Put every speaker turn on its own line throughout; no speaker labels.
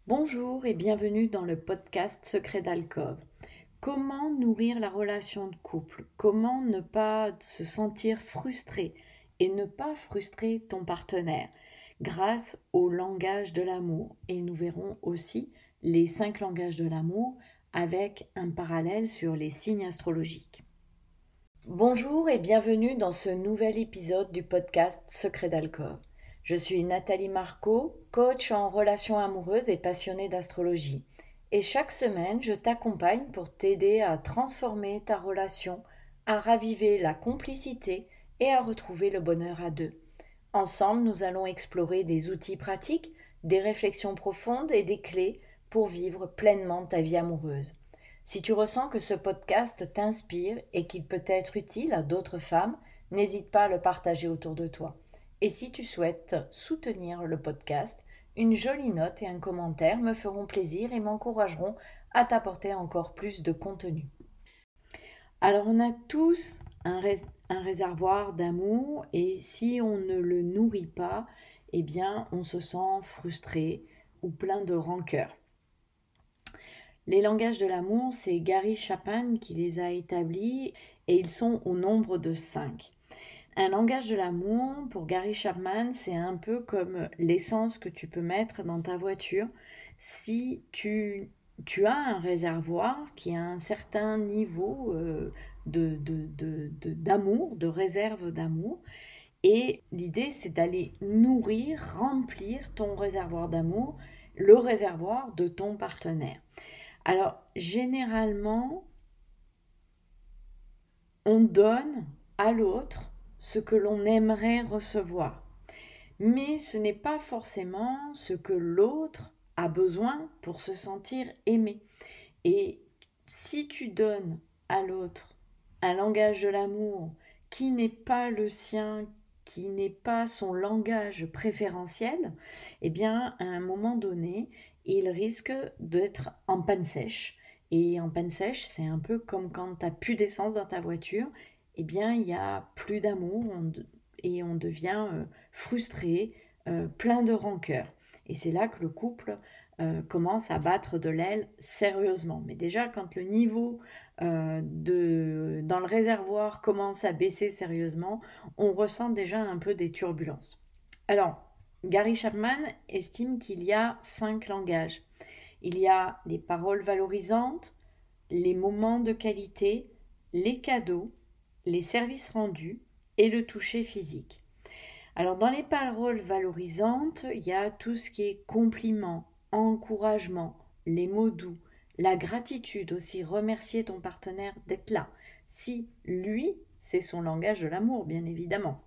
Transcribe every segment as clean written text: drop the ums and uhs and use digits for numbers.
Bonjour et bienvenue dans le podcast Secret d'Alcôve. Comment nourrir la relation de couple? Comment ne pas se sentir frustré et ne pas frustrer ton partenaire grâce au langage de l'amour? Et nous verrons aussi les 5 langages de l'amour avec un parallèle sur les signes astrologiques. Bonjour et bienvenue dans ce nouvel épisode du podcast Secret d'Alcôve. Je suis Nathalie Marco, coach en relations amoureuses et passionnée d'astrologie. Et chaque semaine, je t'accompagne pour t'aider à transformer ta relation, à raviver la complicité et à retrouver le bonheur à deux. Ensemble, nous allons explorer des outils pratiques, des réflexions profondes et des clés pour vivre pleinement ta vie amoureuse. Si tu ressens que ce podcast t'inspire et qu'il peut être utile à d'autres femmes, n'hésite pas à le partager autour de toi. Et si tu souhaites soutenir le podcast, une jolie note et un commentaire me feront plaisir et m'encourageront à t'apporter encore plus de contenu. Alors on a tous un réservoir d'amour et si on ne le nourrit pas, eh bien on se sent frustré ou plein de rancœur. Les langages de l'amour, c'est Gary Chapman qui les a établis et ils sont au nombre de 5. Un langage de l'amour, pour Gary Chapman, c'est un peu comme l'essence que tu peux mettre dans ta voiture. Si tu as un réservoir qui a un certain niveau d'amour, de réserve d'amour, et l'idée c'est d'aller nourrir, remplir ton réservoir d'amour, le réservoir de ton partenaire. Alors, généralement, on donne à l'autre ce que l'on aimerait recevoir. Mais ce n'est pas forcément ce que l'autre a besoin pour se sentir aimé. Et si tu donnes à l'autre un langage de l'amour qui n'est pas le sien, qui n'est pas son langage préférentiel, eh bien, à un moment donné, il risque d'être en panne sèche. Et en panne sèche, c'est un peu comme quand tu n'as plus d'essence dans ta voiture, eh bien, il n'y a plus d'amour et on devient frustré, plein de rancœur. Et c'est là que le couple commence à battre de l'aile sérieusement. Mais déjà, quand le niveau dans le réservoir commence à baisser sérieusement, on ressent déjà un peu des turbulences. Alors, Gary Chapman estime qu'il y a 5 langages. Il y a les paroles valorisantes, les moments de qualité, les cadeaux, les services rendus et le toucher physique. Alors dans les paroles valorisantes, il y a tout ce qui est compliment, encouragement, les mots doux, la gratitude aussi, remercier ton partenaire d'être là. Si lui, c'est son langage de l'amour, bien évidemment.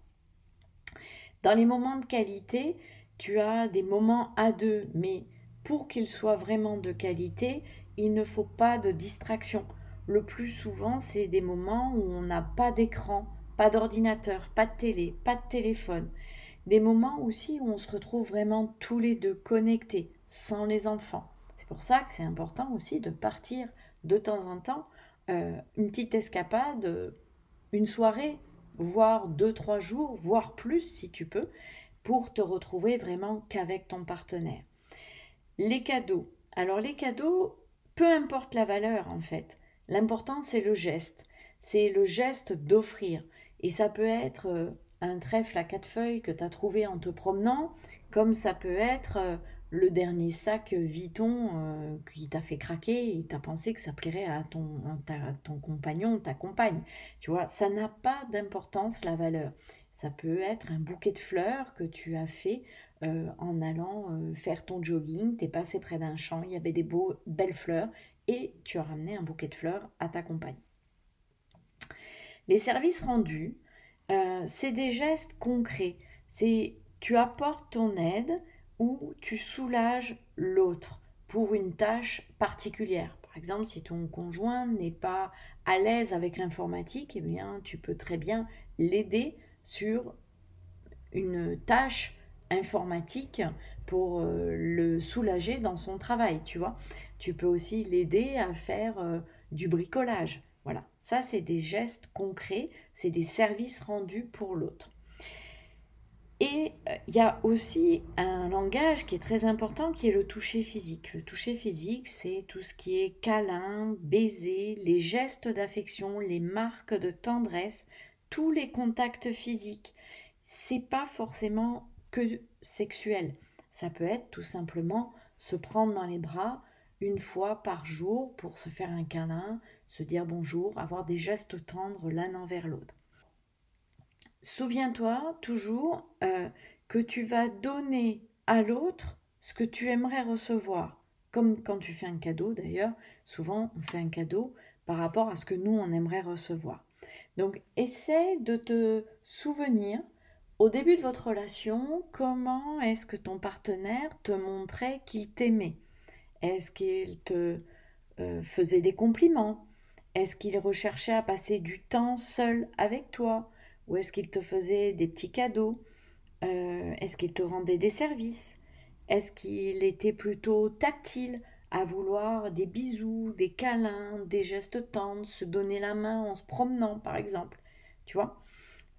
Dans les moments de qualité, tu as des moments à deux, mais pour qu'ils soient vraiment de qualité, il ne faut pas de distraction. Le plus souvent, c'est des moments où on n'a pas d'écran, pas d'ordinateur, pas de télé, pas de téléphone. Des moments aussi où on se retrouve vraiment tous les deux connectés, sans les enfants. C'est pour ça que c'est important aussi de partir de temps en temps, une petite escapade, une soirée, voire 2, 3 jours, voire plus si tu peux, pour te retrouver vraiment qu'avec ton partenaire. Les cadeaux. Alors les cadeaux, peu importe la valeur en fait. L'important c'est le geste. C'est le geste d'offrir. Et ça peut être un trèfle à 4 feuilles que tu as trouvé en te promenant, comme ça peut être le dernier sac Vuitton qui t'a fait craquer et tu as pensé que ça plairait à ton compagnon, ta compagne. Tu vois, ça n'a pas d'importance la valeur. Ça peut être un bouquet de fleurs que tu as fait en allant faire ton jogging, tu es passé près d'un champ, il y avait des belles fleurs et tu as ramené un bouquet de fleurs à ta compagne. Les services rendus, c'est des gestes concrets. C'est tu apportes ton aide ou tu soulages l'autre pour une tâche particulière. Par exemple, si ton conjoint n'est pas à l'aise avec l'informatique, eh bien, tu peux très bien l'aider sur une tâche informatique pour le soulager dans son travail, tu vois. Tu peux aussi l'aider à faire du bricolage. Voilà, ça c'est des gestes concrets, c'est des services rendus pour l'autre. Et il y a aussi un langage qui est très important, qui est le toucher physique. Le toucher physique, c'est tout ce qui est câlin, baiser, les gestes d'affection, les marques de tendresse, tous les contacts physiques. C'est pas forcément que sexuel. Ça peut être tout simplement se prendre dans les bras une fois par jour pour se faire un câlin, se dire bonjour, avoir des gestes tendres l'un envers l'autre. Souviens-toi toujours que tu vas donner à l'autre ce que tu aimerais recevoir. Comme quand tu fais un cadeau d'ailleurs, souvent on fait un cadeau par rapport à ce que nous on aimerait recevoir. Donc essaie de te souvenir au début de votre relation, comment est-ce que ton partenaire te montrait qu'il t'aimait? Est-ce qu'il te faisait des compliments? Est-ce qu'il recherchait à passer du temps seul avec toi? Ou est-ce qu'il te faisait des petits cadeaux? Est-ce qu'il te rendait des services? Est-ce qu'il était plutôt tactile, à vouloir des bisous, des câlins, des gestes tendres, se donner la main en se promenant par exemple? Tu vois?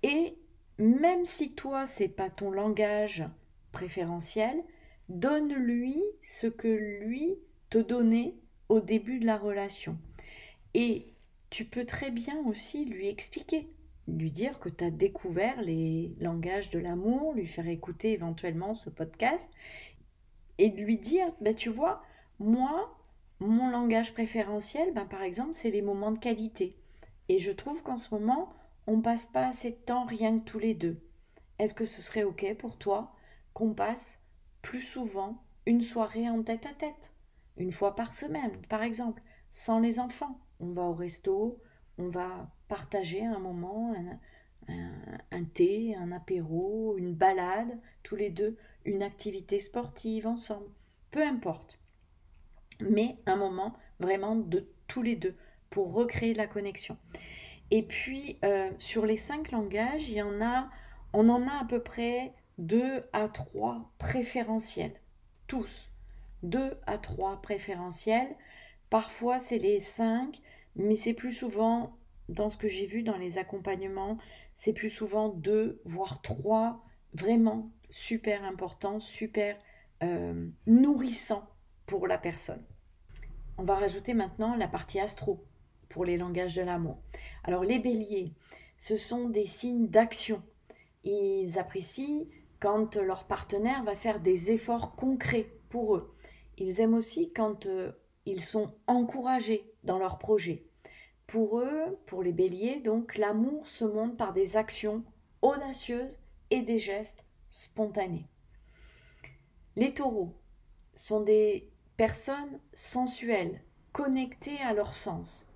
Et même si toi, c'est pas ton langage préférentiel, donne-lui ce que lui te donnait au début de la relation. Et tu peux très bien aussi lui expliquer, lui dire que tu as découvert les langages de l'amour, lui faire écouter éventuellement ce podcast et de lui dire, ben, tu vois, moi, mon langage préférentiel, ben, par exemple, c'est les moments de qualité. Et je trouve qu'en ce moment, on passe pas assez de temps rien que tous les deux. Est-ce que ce serait OK pour toi qu'on passe plus souvent une soirée en tête à tête, une fois par semaine, par exemple, sans les enfants? On va au resto, on va partager un moment, un thé, un apéro, une balade, tous les deux, une activité sportive ensemble, peu importe. Mais un moment vraiment de tous les deux pour recréer la connexion. Et puis, sur les 5 langages, on en a à peu près 2 à 3 préférentiels. Tous. 2 à 3 préférentiels. Parfois, c'est les 5, mais c'est plus souvent, dans ce que j'ai vu dans les accompagnements, c'est plus souvent 2, voire 3, vraiment super importants, super nourrissants pour la personne. On va rajouter maintenant la partie astro pour les langages de l'amour. Alors les béliers, ce sont des signes d'action. Ils apprécient quand leur partenaire va faire des efforts concrets pour eux. Ils aiment aussi quand ils sont encouragés dans leurs projets. Pour eux, pour les béliers, donc, l'amour se montre par des actions audacieuses et des gestes spontanés. Les taureaux sont des personnes sensuelles, connectées à leur sens.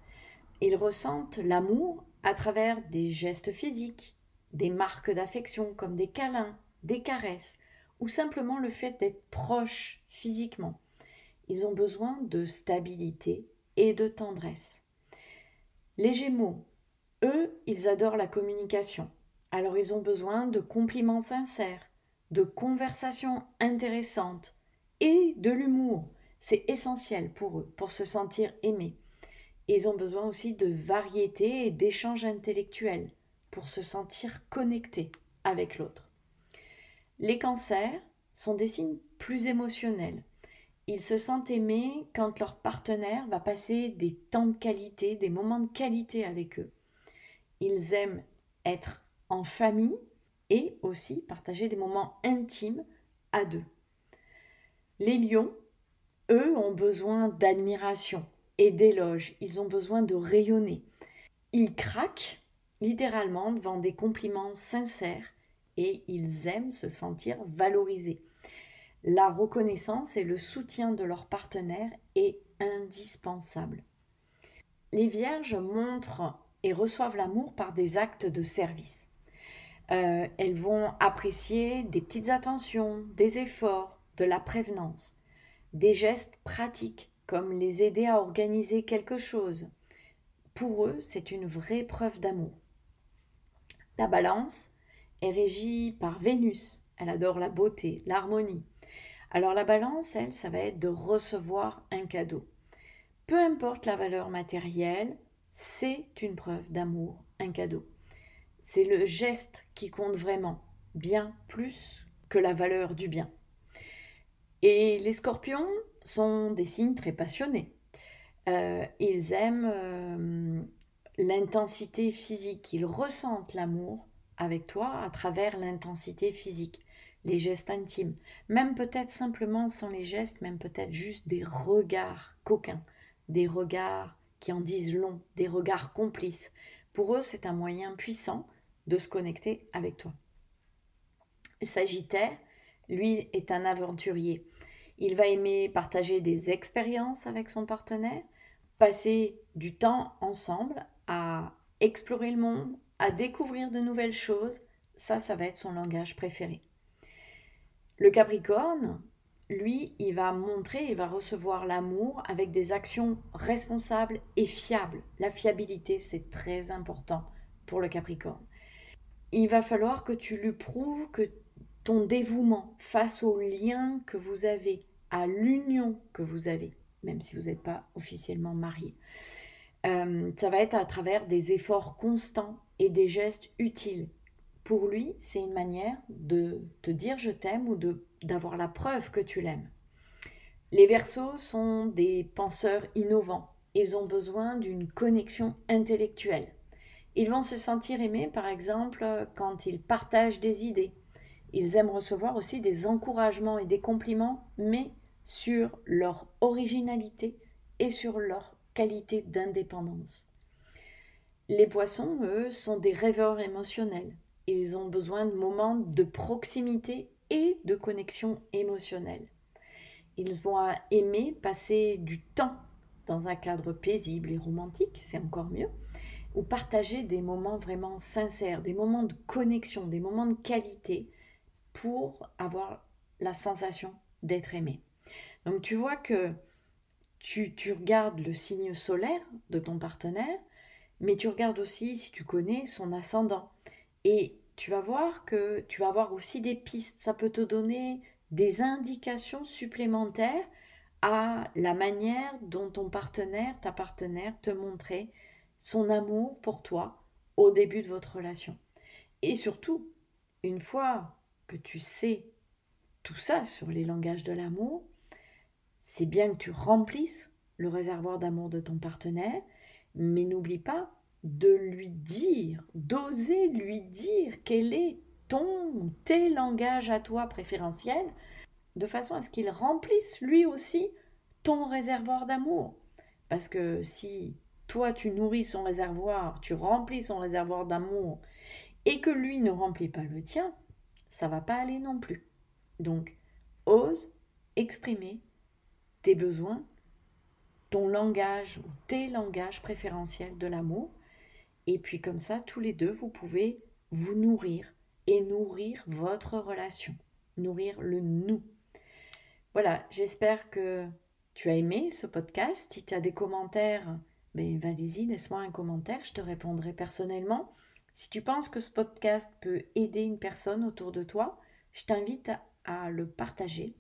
Ils ressentent l'amour à travers des gestes physiques, des marques d'affection comme des câlins, des caresses, ou simplement le fait d'être proches physiquement. Ils ont besoin de stabilité et de tendresse. Les Gémeaux, eux, ils adorent la communication. Alors ils ont besoin de compliments sincères, de conversations intéressantes et de l'humour. C'est essentiel pour eux, pour se sentir aimés. Ils ont besoin aussi de variété et d'échanges intellectuels pour se sentir connectés avec l'autre. Les cancers sont des signes plus émotionnels. Ils se sentent aimés quand leur partenaire va passer des temps de qualité, des moments de qualité avec eux. Ils aiment être en famille et aussi partager des moments intimes à deux. Les lions, eux, ont besoin d'admiration et d'éloges. Ils ont besoin de rayonner. Ils craquent littéralement devant des compliments sincères et ils aiment se sentir valorisés. La reconnaissance et le soutien de leur partenaire est indispensable. Les vierges montrent et reçoivent l'amour par des actes de service. Elles vont apprécier des petites attentions, des efforts, de la prévenance, des gestes pratiques comme les aider à organiser quelque chose. Pour eux, c'est une vraie preuve d'amour. La balance est régie par Vénus. Elle adore la beauté, l'harmonie. Alors la balance, elle, ça va être de recevoir un cadeau. Peu importe la valeur matérielle, c'est une preuve d'amour, un cadeau. C'est le geste qui compte vraiment. bien plus que la valeur du bien. Et les scorpions sont des signes très passionnés. Ils aiment l'intensité physique, ils ressentent l'amour avec toi à travers l'intensité physique, les gestes intimes, même peut-être simplement sans les gestes, même peut-être juste des regards coquins, des regards qui en disent long, des regards complices. Pour eux, c'est un moyen puissant de se connecter avec toi. Le Sagittaire, lui, est un aventurier. Il va aimer partager des expériences avec son partenaire, passer du temps ensemble à explorer le monde, à découvrir de nouvelles choses. Ça va être son langage préféré. Le Capricorne, lui, il va recevoir l'amour avec des actions responsables et fiables. La fiabilité, c'est très important pour le Capricorne. Il va falloir que tu lui prouves que ton dévouement face au lien que vous avez, à l'union que vous avez, même si vous n'êtes pas officiellement mariés. Ça va être à travers des efforts constants et des gestes utiles. Pour lui, c'est une manière de te dire je t'aime ou d'avoir la preuve que tu l'aimes. Les Verseaux sont des penseurs innovants. Ils ont besoin d'une connexion intellectuelle. Ils vont se sentir aimés, par exemple, quand ils partagent des idées. Ils aiment recevoir aussi des encouragements et des compliments, mais sur leur originalité et sur leur qualité d'indépendance. Les Poissons, eux, sont des rêveurs émotionnels. Ils ont besoin de moments de proximité et de connexion émotionnelle. Ils vont aimer passer du temps dans un cadre paisible et romantique, c'est encore mieux, ou partager des moments vraiment sincères, des moments de connexion, des moments de qualité pour avoir la sensation d'être aimé. Donc tu vois que tu regardes le signe solaire de ton partenaire, mais tu regardes aussi, si tu connais, son ascendant. Et tu vas voir que tu vas avoir aussi des pistes. Ça peut te donner des indications supplémentaires à la manière dont ton partenaire, ta partenaire te montrait son amour pour toi au début de votre relation. Et surtout, une fois que tu sais tout ça sur les langages de l'amour, c'est bien que tu remplisses le réservoir d'amour de ton partenaire, mais n'oublie pas de lui dire, d'oser lui dire quel est ton ou tes langages à toi préférentiels, de façon à ce qu'il remplisse lui aussi ton réservoir d'amour. Parce que si toi tu nourris son réservoir, tu remplis son réservoir d'amour, et que lui ne remplit pas le tien, ça va pas aller non plus. Donc, ose exprimer tes besoins, ton langage ou tes langages préférentiels de l'amour. Et puis comme ça, tous les deux, vous pouvez vous nourrir et nourrir votre relation, nourrir le nous. Voilà, j'espère que tu as aimé ce podcast. Si tu as des commentaires, vas-y, laisse-moi un commentaire, je te répondrai personnellement. Si tu penses que ce podcast peut aider une personne autour de toi, je t'invite à le partager.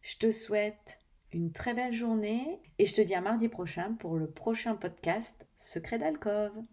Je te souhaite une très belle journée et je te dis à mardi prochain pour le prochain podcast Secret d'Alcôve.